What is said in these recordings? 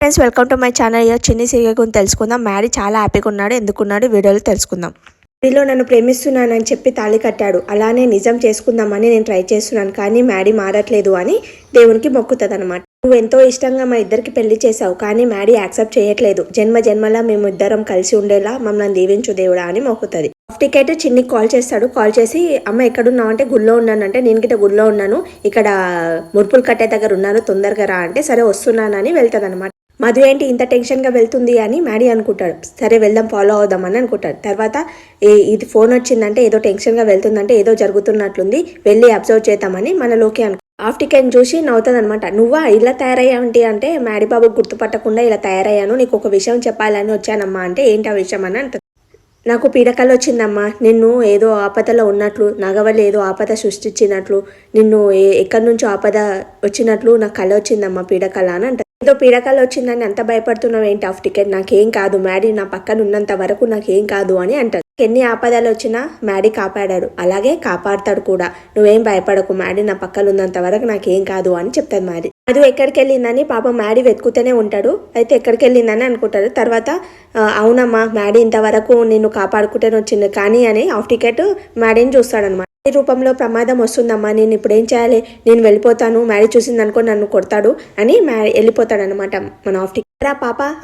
Friends, welcome to my channel. చిన్ని serial గురించి తెలుసుకుందాం. మ్యాడీ చాలా హ్యాపీగా ఉన్నాడు. ఎందుకున్నాడు వీడియోలో తెలుసుకుందాం. మ్యాడీలో నన్ను ప్రేమిస్తున్నానని చెప్పి తాళి కట్టాడు. అలానే నిజం చేసుకుందామని నేను ట్రై చేస్తున్నాను, కానీ మ్యాడీ మారట్లేదు అని దేవునికి మొక్కుతుంది అనమాట. నువ్వు ఎంతో ఇష్టంగా మా ఇద్దరికి పెళ్లి చేసావు, కానీ మ్యాడీ యాక్సెప్ట్ చేయట్లేదు. జన్మ జన్మలా మేము ఇద్దరం కలిసి ఉండేలా మమ్మల్ని దీవించు దేవుడా అని మొక్కుతుంది. హాఫ్ టికెట్ చిన్నికి కాల్ చేస్తాడు. కాల్ చేసి అమ్మ ఎక్కడున్నావు అంటే గుళ్ళో ఉన్నానంటే నేను గిట్ట గుళ్ళో ఉన్నాను, ఇక్కడ ముడుపులు కట్టే దగ్గర ఉన్నాను, తొందరగా రా అంటే సరే వస్తున్నానని వెళ్తుంది అనమాట. మధు ఏంటి ఇంత టెన్షన్గా వెళ్తుంది అని మ్యాడీ అనుకుంటాడు. సరే వెళ్దాం, ఫాలో అవుదామని అనుకుంటాడు. తర్వాత ఇది ఫోన్ వచ్చిందంటే ఏదో టెన్షన్గా వెళ్తుందంటే ఏదో జరుగుతున్నట్లుంది, వెళ్ళి అబ్జర్వ్ చేద్దామని మనలోకి హాఫ్ టికెట్ చూసి నవ్వుతుంది అనమాట. నువ్వా ఇలా తయారయ్యావంటి అంటే మ్యాడీ బాబు గుర్తుపట్టకుండా ఇలా తయారయ్యాను, నీకు ఒక విషయం చెప్పాలని వచ్చానమ్మా అంటే ఏంటి ఆ విషయం అని అంటుంది. నాకు పీడకలు వచ్చిందమ్మా, నిన్ను ఏదో ఆపదలో ఉన్నట్లు, నాగవల్లి ఏదో ఆపద సృష్టించినట్లు, నిన్ను ఎక్కడి నుంచో ఆపద వచ్చినట్లు నాకు కళ వచ్చిందమ్మా, పీడకల అని అంట. ఏదో పీడకలు వచ్చిందని అంత భయపడుతున్నావు ఏంటి హాఫ్ టికెట్, నాకేం కాదు, మ్యాడీ నా పక్కన ఉన్నంత వరకు నాకేం కాదు అని అంటారు. ఎన్ని ఆపదలు వచ్చినా మ్యాడీ కాపాడాడు, అలాగే కాపాడతాడు కూడా, నువ్వేం భయపడకు, మ్యాడీ నా పక్కన ఉన్నంత వరకు నాకేం కాదు అని చెప్తాది మ్యాడీ. అది ఎక్కడికి వెళ్ళిందని పాపం మ్యాడీ వెతుకుతూనే ఉంటాడు. అయితే ఎక్కడికి వెళ్ళిందని అనుకుంటాడు. తర్వాత అవునమ్మా, మ్యాడీ ఇంతవరకు నిన్ను కాపాడుకుంటూనే వచ్చింది కానీ అని హాఫ్ టికెట్ మ్యాడీని చూస్తాడనమాట. రూపంలో ప్రమాదం వస్తుందమ్మా, నేను ఇప్పుడు ఏం చేయాలి, నేను వెళ్ళిపోతాను, మ్యాడీ చూసింది అనుకో నన్ను కొడతాడు అని వెళ్ళిపోతాడు అనమాట మన హాఫ్ టికెట్.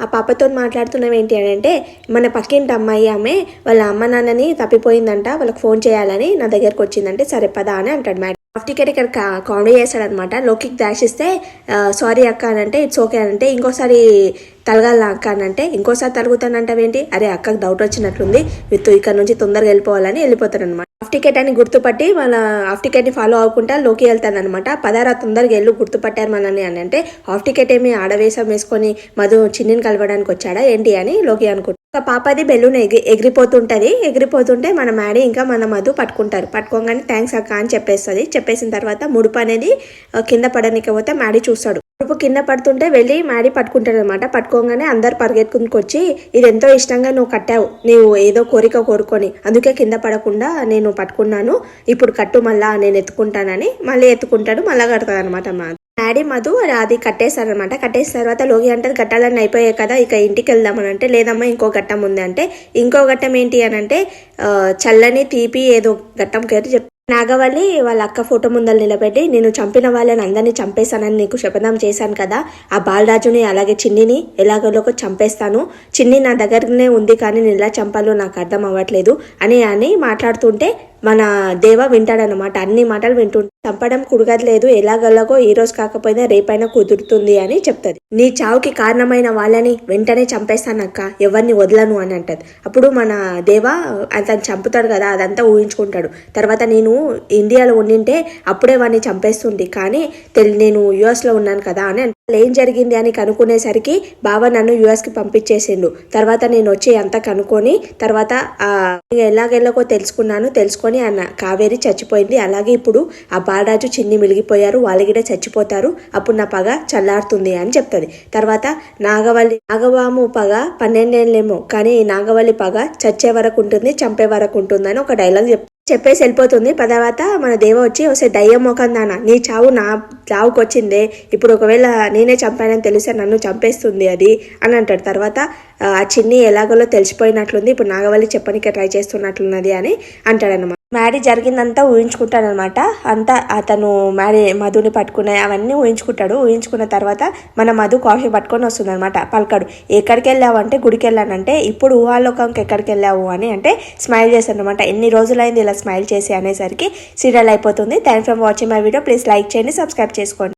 ఆ పాపతో మాట్లాడుతున్నాం ఏంటి అని అంటే, మన పక్కింటి అమ్మాయి ఆమె వాళ్ళ అమ్మ నాన్నని తప్పిపోయిందంట, వాళ్ళకి ఫోన్ చేయాలని నా దగ్గరకు వచ్చిందంటే సరే పదా అని అంటాడు మ్యాడీ. హాఫ్ టికెట్ ఇక్కడ కామెడీ చేస్తాడనమాట. లోకికి డాష్ ఇస్తే సారీ అక్క అని అంటే ఇట్స్ ఓకే అంటే, ఇంకోసారి తలగాల అక్క అని అంటే ఇంకోసారి తలుగుతానంటావేంటి, అరే అక్కకు డౌట్ వచ్చినట్లుంది, ఇక్కడ నుంచి తొందరగా వెళ్ళిపోవాలని వెళ్ళిపోతాడు అనమాట. హాఫ్ టికెట్ అని గుర్తుపట్టి వాళ్ళ హాఫ్ టికెట్ని ఫాలో అవ్వకుండా లోకి వెళ్తాడు అనమాట. పదారా తొందరగా వెళ్ళు, గుర్తుపట్టారు మనని అని అంటే, హాఫ్ టికెట్ ఏమి ఆడవేషం వేసుకొని మధు చిన్నిని కలవడానికి వచ్చాడా ఏంటి అని లోకి అనుకుంటాడు. ఒక పాపది బెలూన్ ఎగిరిపోతుంటే మన మ్యాడీ ఇంకా మన మధు పట్టుకోగానే థ్యాంక్స్ అక్క అని చెప్పేసిన తర్వాత ముడుపు అనేది కింద పడడానికి పోతే మ్యాడీ చూస్తాడు. ముడుపు కింద పడుతుంటే వెళ్ళి మ్యాడీ పట్టుకుంటాడు అనమాట. పట్టుకోగానే అందరు పరిగెత్తుకుని ఇది ఎంతో ఇష్టంగా నువ్వు కట్టావు, నువ్వు ఏదో కోరిక కోరుకొని, అందుకే కింద పడకుండా నేను పట్టుకున్నాను, ఇప్పుడు కట్టు, మళ్ళా నేను ఎత్తుకుంటానని మళ్ళీ ఎత్తుకుంటాడు, మళ్ళా కడతాడు అనమాట. మ్యాడీ మధు అది కట్టేస్తారనమాట. కట్టేసిన తర్వాత లోకి అంటే గట్టాలన్నీ అయిపోయాయి కదా, ఇక ఇంటికి వెళ్దామని అంటే, లేదమ్మా ఇంకో ఘట్టం ఉంది అంటే, ఇంకో ఘట్టం ఏంటి అని అంటే చల్లని తీపి ఏదో ఘట్టం పేరు నాగవల్లి వాళ్ళ అక్క ఫోటో ముందర నిలబెట్టి, నేను చంపిన వాళ్ళని అందరినీ చంపేస్తానని నీకు శపథం చేశాను కదా, ఆ బాలరాజుని అలాగే చిన్నిని ఎలాగోలోకి చంపేస్తాను, చిన్ని నా దగ్గరనే ఉంది కానీ నేను ఎలా చంపాలో నాకు అర్థం అవ్వట్లేదు అని మాట్లాడుతుంటే మన దేవ వింటాడనమాట. అన్ని మాటలు వింటుంటే చంపడం కుడగట్లేదు, ఎలాగలాగో ఈ రోజు కాకపోయినా రేపైనా కుదురుతుంది అని చెప్తుంది. నీ చావుకి కారణమైన వాళ్ళని వెంటనే చంపేస్తానక్క, ఎవరిని వదలను అని అంటది. అప్పుడు మన దేవ అతను చంపుతాడు కదా, అదంతా ఊహించుకుంటాడు. తర్వాత నేను ఇండియాలో ఉండింటే అప్పుడే వాడిని చంపేస్తుంది, కానీ నేను యుఎస్లో ఉన్నాను కదా అని ఏం జరిగింది అని కనుక్కునేసరికి బావ నన్ను యుఎస్కి పంపించేసిండు. తర్వాత నేను వచ్చి అంతా కనుక్కొని తర్వాత ఎలాగెళ్ళకో తెలుసుకొని అన్న కావేరి చచ్చిపోయింది, అలాగే ఇప్పుడు ఆ బాలరాజు చిన్ని మిలిగిపోయారు, వాళ్ళు కూడా చచ్చిపోతారు, అప్పుడు నా పగ చల్లారుతుంది అని చెప్తుంది. తర్వాత నాగవాము పగ 12 ఏళ్ళేమో, కానీ ఈ నాగవల్లి పగ చచ్చే వరకు ఉంటుంది, చంపే వరకు ఉంటుంది అని ఒక డైలాగ్ చెప్పేసి వెళ్ళిపోతుంది. తర్వాత మన దేవ వచ్చి వస్తే దయ్యం మొకందానా, నీ చావు నా చావుకు వచ్చిందే, ఇప్పుడు ఒకవేళ నేనే చంపానని తెలిస్తే నన్ను చంపేస్తుంది అది అని అంటాడు. తర్వాత ఆ చిన్ని ఎలాగోలో తెలిసిపోయినట్లుంది, ఇప్పుడు నాగవల్లి చెప్పడానికి ట్రై చేస్తున్నట్లున్నది అని అంటాడనమాట. మ్యాడీ జరిగిందంతా ఊహించుకుంటాడనమాట. అంతా అతను మధుని పట్టుకునే అవన్నీ ఊహించుకున్న తర్వాత మన మధు కాఫీ పట్టుకొని వస్తుంది అనమాట. పలకడు. ఎక్కడికి వెళ్ళావు అంటే గుడికి వెళ్ళానంటే, ఇప్పుడు ఊహాలోకంకి ఎక్కడికి వెళ్ళావు అని అంటే స్మైల్ చేస్తాను అనమాట. ఎన్ని రోజులైంది ఇలా స్మైల్ చేసి అనేసరికి సీరియల్ అయిపోతుంది. Thanks for watching my video. Please like చేయండి, సబ్స్క్రైబ్ చేసుకోండి.